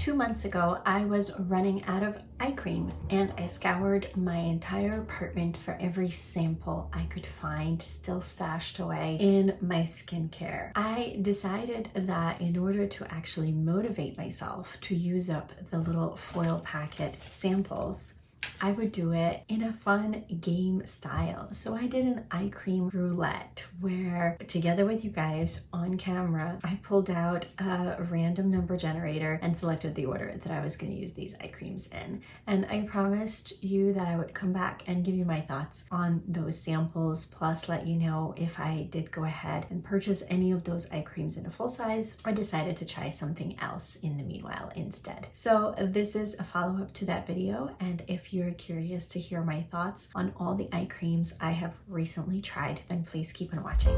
2 months ago, I was running out of eye cream and I scoured my entire apartment for every sample I could find still stashed away in my skincare. I decided that in order to actually motivate myself to use up the little foil packet samples, I would do it in a fun game style. So I did an eye cream roulette where, together with you guys on camera, I pulled out a random number generator and selected the order that I was going to use these eye creams in. And I promised you that I would come back and give you my thoughts on those samples, plus let you know if I did go ahead and purchase any of those eye creams in a full size or decided to try something else in the meanwhile instead. So this is a follow-up to that video, and if you're curious to hear my thoughts on all the eye creams I have recently tried, then please keep on watching.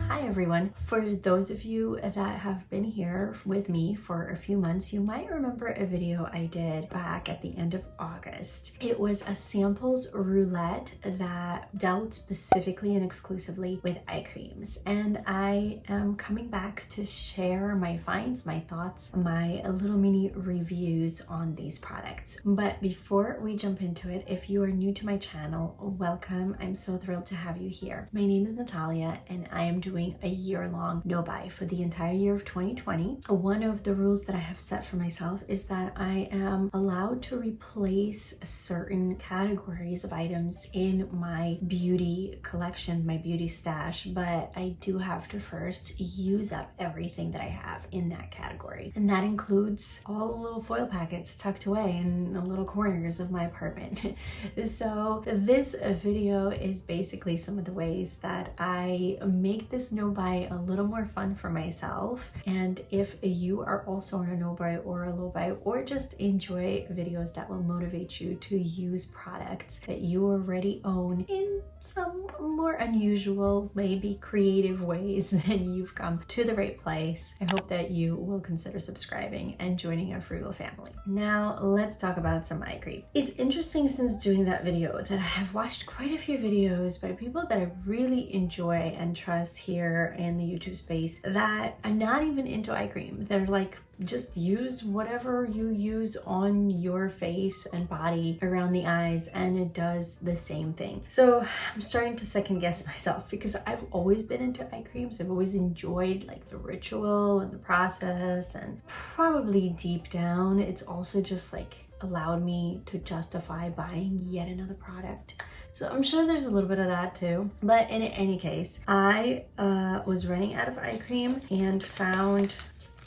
Hi everyone. For those of you that have been here with me for a few months, you might remember a video I did back at the end of August. It was a samples roulette that dealt specifically and exclusively with eye creams, and I am coming back to share my finds, my thoughts, my little mini reviews on these products. But before we jump into it, if you are new to my channel, welcome. I'm so thrilled to have you here. My name is Natalia and I am doing a year-long no-buy for the entire year of 2020. One of the rules that I have set for myself is that I am allowed to replace certain categories of items in my beauty collection, my beauty stash, but I do have to first use up everything that I have in that category. And that includes all the little foil packets tucked away in the little corners of my apartment. So this video is basically some of the ways that I make this no-buy a little more fun for myself. And if you are also on a no-buy or a low-buy, or just enjoy videos that will motivate you to use products that you already own in some more unusual, maybe creative ways, then you've come to the right place. I hope that you will consider subscribing and joining our frugal family. Now let's talk about some eye cream. It's interesting, since doing that video, that I have watched quite a few videos by people that I really enjoy and trust here in the YouTube space that are not even into eye cream. They're like, just use whatever you use on your face and body around the eyes and it does the same thing. So I'm starting to second guess myself, because I've always been into eye creams. I've always enjoyed like the ritual and the process, and probably deep down it's also just like allowed me to justify buying yet another product. So I'm sure there's a little bit of that too. But in any case, I was running out of eye cream and found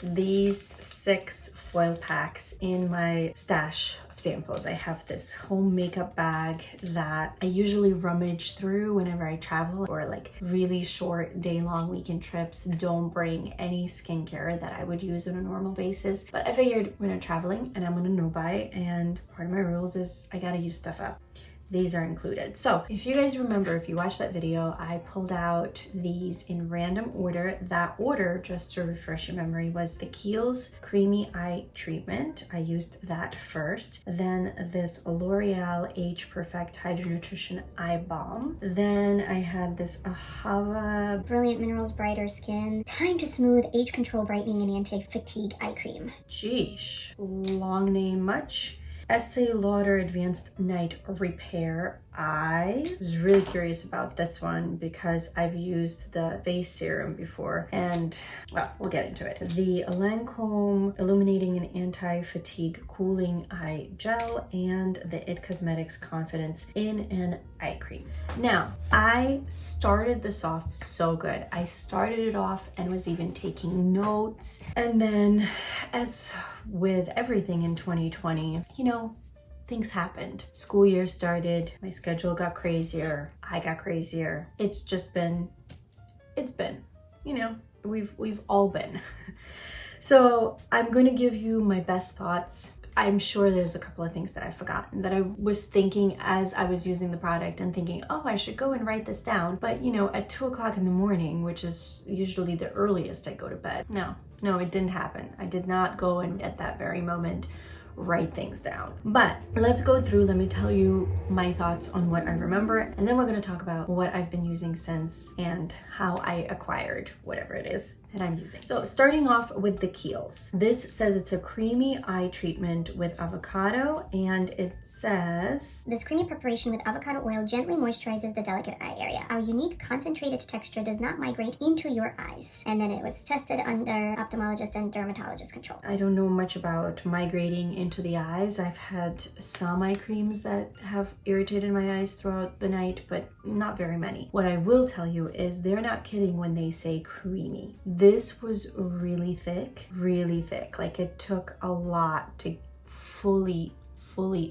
these 6 foil packs in my stash of samples. I have this home makeup bag that I usually rummage through whenever I travel, or like really short day-long weekend trips. Don't bring any skincare that I would use on a normal basis. But I figured when I'm traveling and I'm on a no-buy, and part of my rules is I gotta use stuff up, these are included. So if you guys remember, if you watched that video, I pulled out these in random order. That order, just to refresh your memory, was the Kiehl's Creamy Eye Treatment. I used that first. Then this L'Oreal Age Perfect Hydro Nutrition Eye Balm. Then I had this Ahava Brilliant Minerals Brighter Skin Time to Smooth Age Control Brightening and Anti-Fatigue Eye Cream. Sheesh, long name much. Estee Lauder Advanced Night Repair. I was really curious about this one because I've used the face serum before, and well, we'll get into it. The Lancome Illuminating and Anti-Fatigue Cooling Eye Gel, and the It Cosmetics Confidence in an Eye Cream. Now, I started this off so good. I started it off and was even taking notes, and then, as with everything in 2020, you know, things happened. School year started, my schedule got crazier, I got crazier. It's been, you know, we've all been. So I'm going to give you my best thoughts. I'm sure there's a couple of things that I've forgotten that I was thinking as I was using the product and thinking, oh, I should go and write this down. But you know, at 2 o'clock in the morning, which is usually the earliest I go to bed. No, it didn't happen. I did not go and at that very moment write things down. But let's go through, let me tell you my thoughts on what I remember, and then we're going to talk about what I've been using since and how I acquired whatever it is that I'm using. So starting off with the Kiehl's. This says it's a creamy eye treatment with avocado, and it says, this creamy preparation with avocado oil gently moisturizes the delicate eye area. Our unique concentrated texture does not migrate into your eyes. And then it was tested under ophthalmologist and dermatologist control. I don't know much about migrating into the eyes. I've had some eye creams that have irritated my eyes throughout the night, but not very many. What I will tell you is they're not kidding when they say creamy. This was really thick, like it took a lot to fully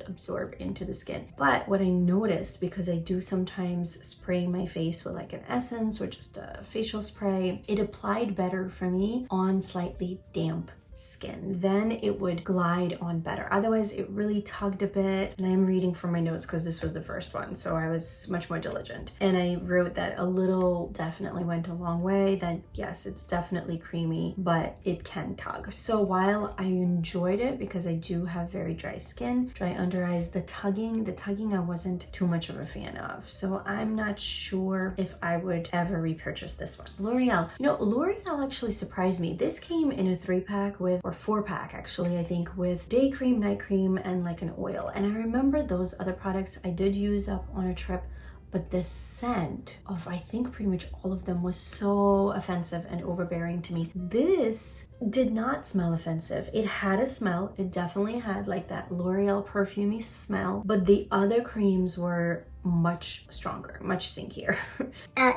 absorb into the skin. But what I noticed, because I do sometimes spray my face with like an essence or just a facial spray, it applied better for me on slightly damp skin. Then it would glide on better. Otherwise it really tugged a bit, and I'm reading from my notes because this was the first one, so I was much more diligent, and I wrote that a little definitely went a long way. That yes, it's definitely creamy, but it can tug. So while I enjoyed it because I do have very dry skin, dry under eyes, the tugging I wasn't too much of a fan of, so I'm not sure if I would ever repurchase this one. L'Oreal, you know, L'Oreal actually surprised me. This came in a 3-pack with, or 4-pack actually, I think, with day cream, night cream, and like an oil. And I remember those other products I did use up on a trip, but the scent of I think pretty much all of them was so offensive and overbearing to me. This did not smell offensive. It had a smell. It definitely had like that L'Oreal perfumey smell, but the other creams were much stronger, much stinkier.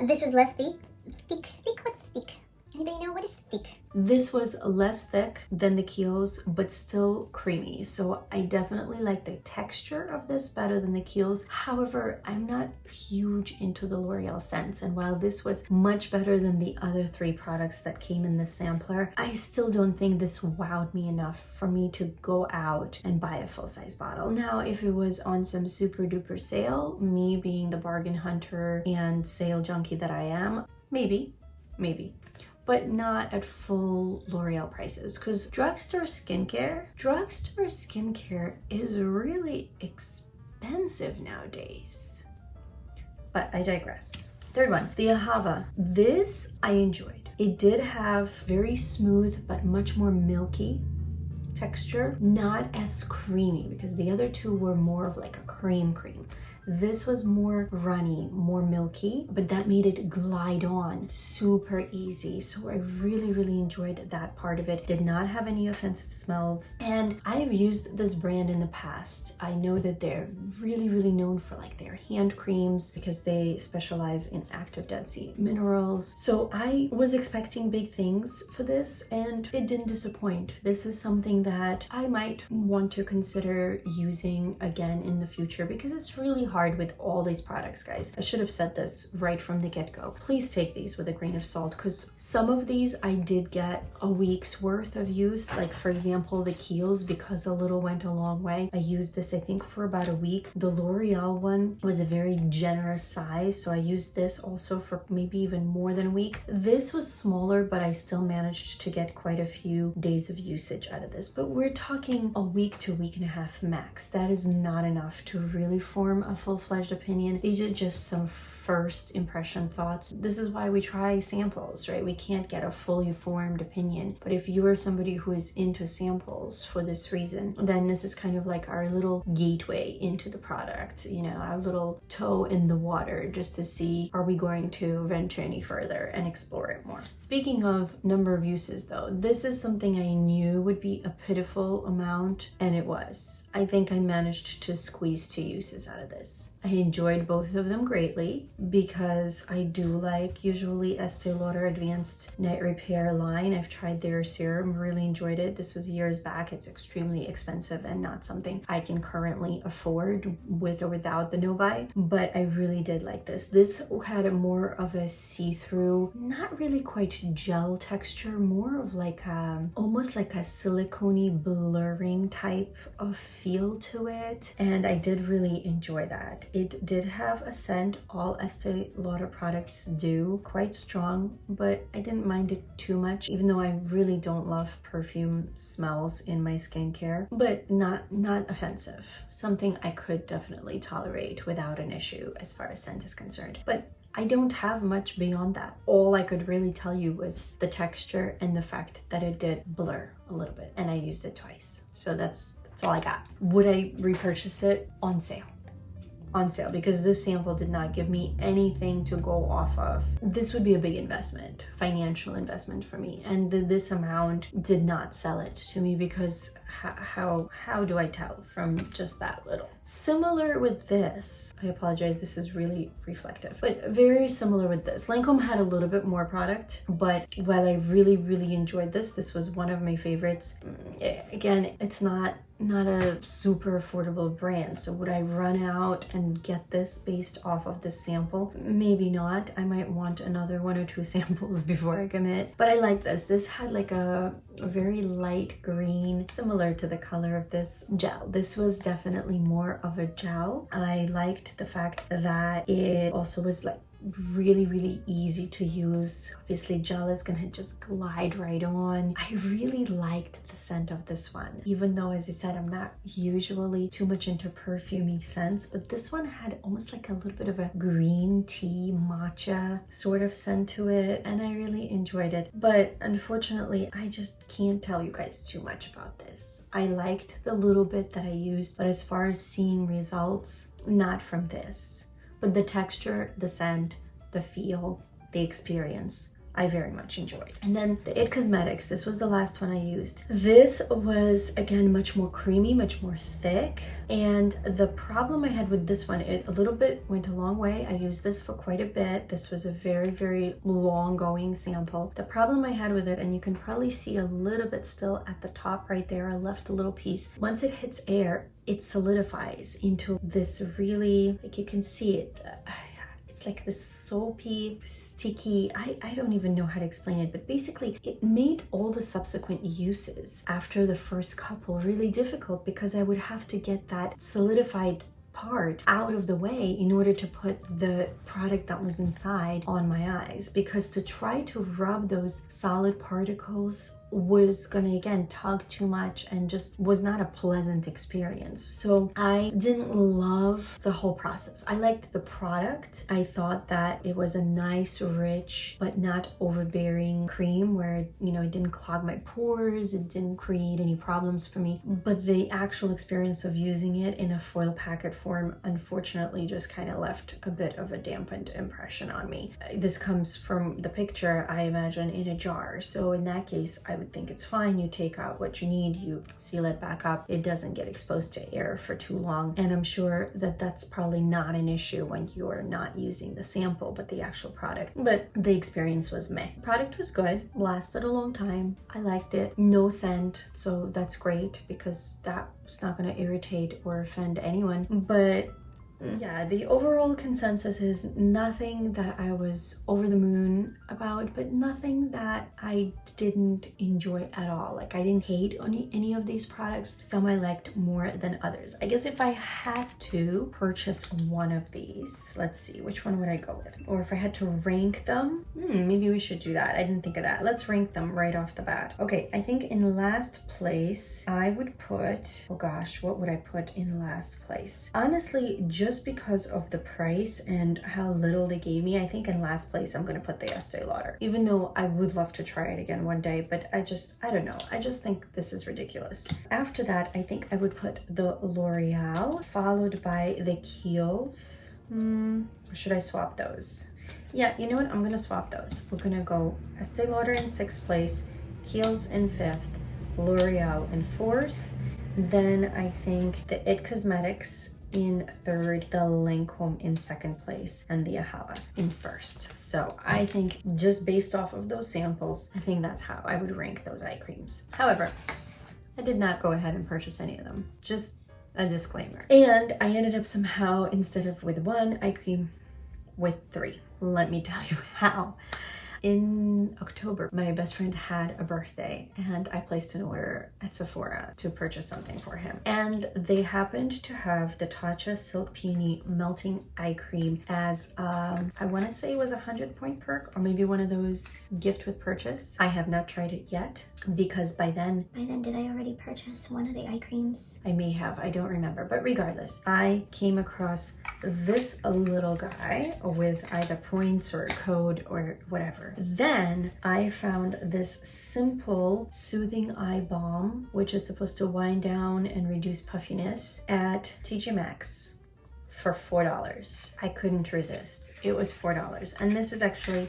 This is less thick. Thick? What's thick? Anybody know what is thick? This was less thick than the Kiehl's, but still creamy. So I definitely like the texture of this better than the Kiehl's. However, I'm not huge into the L'Oreal scents. And while this was much better than the other 3 products that came in the sampler, I still don't think this wowed me enough for me to go out and buy a full-size bottle. Now, if it was on some super duper sale, me being the bargain hunter and sale junkie that I am, maybe. But not at full L'Oreal prices, because drugstore skincare is really expensive nowadays. But I digress. Third one, the Ahava. This I enjoyed. It did have very smooth but much more milky texture, not as creamy, because the other 2 were more of like a cream. This was more runny, more milky, but that made it glide on super easy. So I really enjoyed that part of it. Did not have any offensive smells. And I've used this brand in the past. I know that they're really known for like their hand creams because they specialize in active dead sea minerals. So I was expecting big things for this, and it didn't disappoint. This is something that I might want to consider using again in the future, because it's really hard with all these products, guys. I should have said this right from the get-go. Please take these with a grain of salt, because some of these I did get a week's worth of use. Like for example, the Kiehl's, because a little went a long way, I used this I think for about a week. The L'Oreal one was a very generous size, so I used this also for maybe even more than a week. This was smaller, but I still managed to get quite a few days of usage out of this. But we're talking a week to week and a half max. That is not enough to really form a full-fledged opinion. These are just some first impression thoughts. This is why we try samples, right? We can't get a fully formed opinion. But if you are somebody who is into samples for this reason, then this is kind of like our little gateway into the product, you know, our little toe in the water, just to see, are we going to venture any further and explore it more? Speaking of number of uses though, this is something I knew would be a pitiful amount, and it was. I think I managed to squeeze 2 uses out of this. I enjoyed both of them greatly because I do like usually Estee Lauder Advanced Night Repair line. I've tried their serum, really enjoyed it. This was years back. It's extremely expensive and not something I can currently afford with or without the no-buy, but I really did like this. This had a more of a see-through, not really quite gel texture, more of like a, almost like a silicone-y blurring type of feel to it, and I did really enjoy that. It did have a scent. All Estee Lauder products do, quite strong, but I didn't mind it too much, even though I really don't love perfume smells in my skincare, but not offensive. Something I could definitely tolerate without an issue as far as scent is concerned. But I don't have much beyond that. All I could really tell you was the texture and the fact that it did blur a little bit, and I used it twice. So that's all I got. Would I repurchase it? On sale. On sale, because this sample did not give me anything to go off of. This would be a big investment, financial investment for me, and this amount did not sell it to me, because how do I tell from just that little? Similar with this, I apologize, this is really reflective, but very similar with this. Lancome had a little bit more product, but while I really enjoyed this was one of my favorites. Again, it's not a super affordable brand, so would I run out and get this based off of this sample? Maybe not. I might want another 1 or 2 samples before I commit, but I like this. This had like a very light green, similar to the color of this gel. This was definitely more of a gel. I liked the fact that it also was like really easy to use. Obviously gel is gonna just glide right on. I really liked the scent of this one, even though, as I said, I'm not usually too much into perfumey scents, but this one had almost like a little bit of a green tea matcha sort of scent to it, and I really enjoyed it. But unfortunately, I just can't tell you guys too much about this. I liked the little bit that I used, but as far as seeing results, not from this. But the texture, the scent, the feel, the experience, I very much enjoyed. And then the IT Cosmetics, this was the last one I used. This was, again, much more creamy, much more thick. And the problem I had with this one, it a little bit went a long way. I used this for quite a bit. This was a very long going sample. The problem I had with it, and you can probably see a little bit still at the top right there, I left a little piece. Once it hits air, it solidifies into this really, like you can see it, it's like this soapy, sticky, I don't even know how to explain it, but basically it made all the subsequent uses after the first couple really difficult, because I would have to get that solidified part out of the way in order to put the product that was inside on my eyes, because to try to rub those solid particles was gonna, again, tug too much and just was not a pleasant experience. So I didn't love the whole process. I liked the product. I thought that it was a nice, rich, but not overbearing cream where, you know, it didn't clog my pores, it didn't create any problems for me. But the actual experience of using it in a foil packet form, unfortunately, just kind of left a bit of a dampened impression on me. This comes from the picture, I imagine, in a jar. So in that case, I would think it's fine. You take out what you need, you seal it back up. It doesn't get exposed to air for too long. And I'm sure that that's probably not an issue when you're not using the sample, but the actual product. But the experience was meh. Product was good, lasted a long time. I liked it. No scent, so that's great, because that's not going to irritate or offend anyone. But yeah, the overall consensus is nothing that I was over the moon about, but nothing that I didn't enjoy at all. Like, I didn't hate any of these products. Some I liked more than others. I guess if I had to purchase one of these, let's see, which one would I go with? Or if I had to rank them, maybe we should do that. I didn't think of that. Let's rank them right off the bat. Okay, I think in last place, I would put, oh gosh, what would I put in last place? Honestly, just because of the price and how little they gave me, I think in last place I'm gonna put the Estee Lauder, even though I would love to try it again one day, but I don't know, I just think this is ridiculous. After that, I think I would put the L'Oreal, followed by the Kiehl's. Or should I swap those? Yeah, you know what, I'm gonna swap those. We're gonna go Estee Lauder in 6th place, Kiehl's in 5th, L'Oreal in 4th, then I think the IT Cosmetics in 3rd, the Lancome in 2nd place, and the Ahava in 1st. So I think just based off of those samples, I think that's how I would rank those eye creams. However, I did not go ahead and purchase any of them. Just a disclaimer. And I ended up somehow, instead of with 1 eye cream, with 3. Let me tell you how. in October, my best friend had a birthday and I placed an order at Sephora to purchase something for him. And they happened to have the Tatcha Silk Peony Melting Eye Cream as, I want to say it was a 100-point perk or maybe one of those gift with purchase. I have not tried it yet because by then did I already purchase one of the eye creams? I may have, I don't remember, but regardless, I came across this little guy with either points or a code or whatever. Then I found this simple soothing eye balm, which is supposed to wind down and reduce puffiness at TJ Maxx for $4. I couldn't resist. It was $4. And this is actually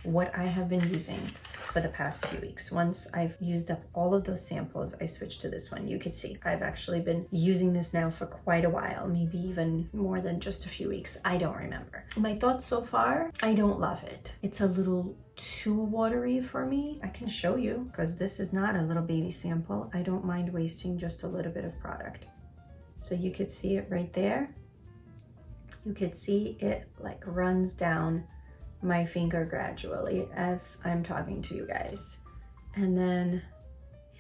what I have been using for the past few weeks. Once I've used up all of those samples, I switched to this one. You can see I've actually been using this now for quite a while, maybe even more than just a few weeks. I don't remember. My thoughts so far, I don't love it. It's a little too watery for me. I can show you because this is not a little baby sample. I don't mind wasting just a little bit of product. So you could see it right there. You could see it like runs down my finger gradually as I'm talking to you guys. And then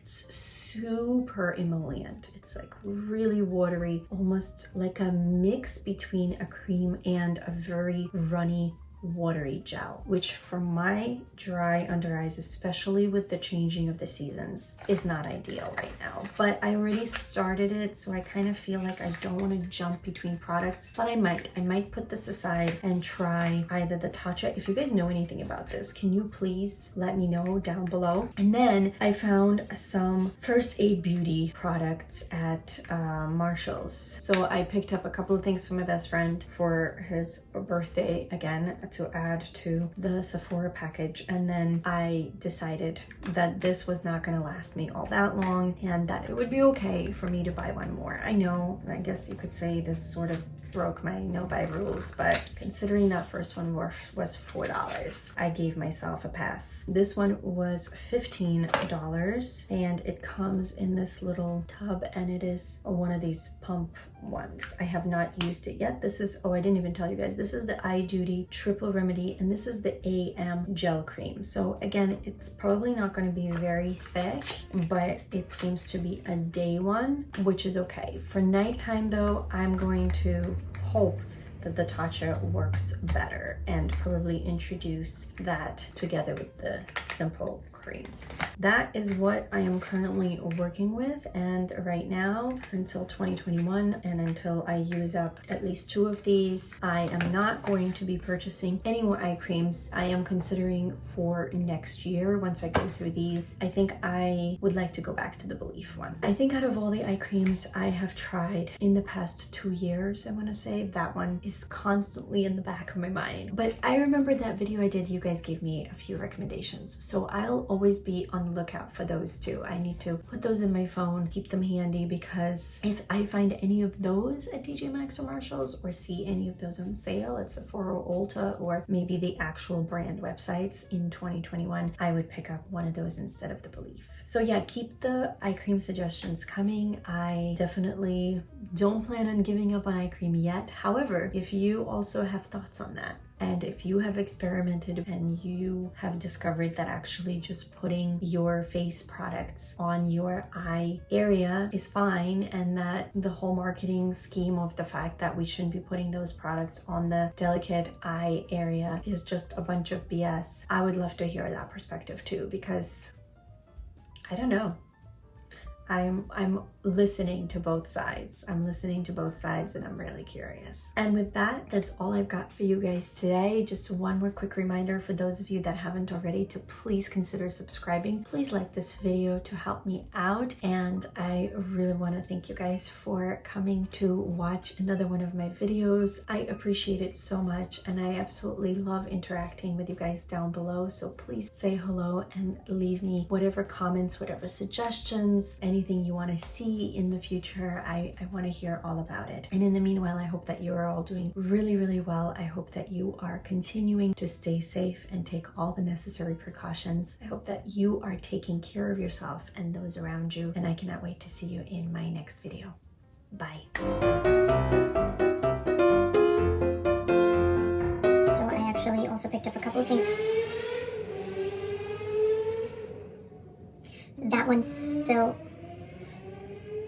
it's super emollient. It's like really watery, almost like a mix between a cream and a very runny watery gel, which for my dry under eyes, especially with the changing of the seasons, is not ideal right now. But I already started it, so I kind of feel like I don't want to jump between products, but I might put this aside and try either the Tatcha. If you guys know anything about this, can you please let me know down below? And then I found some First Aid Beauty products at Marshall's. So I picked up a couple of things from my best friend for his birthday again, to add to the Sephora package, and then I decided that this was not going to last me all that long and that it would be okay for me to buy one more. I know, I guess you could say this sort of broke my no-buy rules, but considering that first one was $4, I gave myself a pass. This one was $15 and it comes in this little tub and it is one of these pump ones. I have not used it yet. This is, oh, I didn't even tell you guys, this is the Eye Duty Triple Remedy and this is the AM Gel Cream. So again, it's probably not going to be very thick, but it seems to be a day one, which is okay. For nighttime though, I'm going to hope that the Tatcha works better and probably introduce that together with the simple cream. That is what I am currently working with, and right now until 2021 and until I use up at least 2 of these, I am not going to be purchasing any more eye creams. I am considering for next year, once I go through these, I think I would like to go back to the Belief one. I think out of all the eye creams I have tried in the past 2 years, I want to say that one is constantly in the back of my mind. But I remember that video I did, you guys gave me a few recommendations, so I'll always be on the lookout for those too. I need to put those in my phone, keep them handy, because if I find any of those at TJ Maxx or Marshall's or see any of those on sale at Sephora or Ulta or maybe the actual brand websites in 2021, I would pick up one of those instead of the Belief. So yeah, keep the eye cream suggestions coming. I definitely don't plan on giving up on eye cream yet. However, if you also have thoughts on that, and if you have experimented and you have discovered that actually just putting your face products on your eye area is fine, and that the whole marketing scheme of the fact that we shouldn't be putting those products on the delicate eye area is just a bunch of BS, I would love to hear that perspective too, because I don't know. I'm listening to both sides. I'm listening to both sides and I'm really curious. And with that, that's all I've got for you guys today. Just one more quick reminder for those of you that haven't already to please consider subscribing. Please like this video to help me out. And I really want to thank you guys for coming to watch another one of my videos. I appreciate it so much and I absolutely love interacting with you guys down below. So please say hello and leave me whatever comments, whatever suggestions, anything you want to see in the future. I want to hear all about it. And in the meanwhile, I hope that you are all doing really, really well. I hope that you are continuing to stay safe and take all the necessary precautions. I hope that you are taking care of yourself and those around you. And I cannot wait to see you in my next video. Bye. So I actually also picked up a couple of things. That one's still,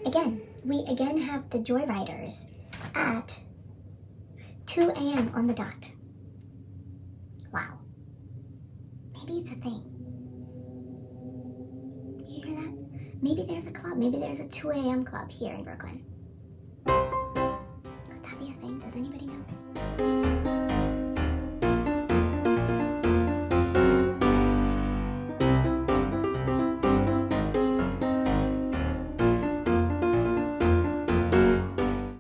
again, we again have the Joyriders at 2 a.m. on the dot. Wow. Maybe it's a thing. Do you hear that? Maybe there's a club. Maybe there's a 2 a.m. club here in Brooklyn.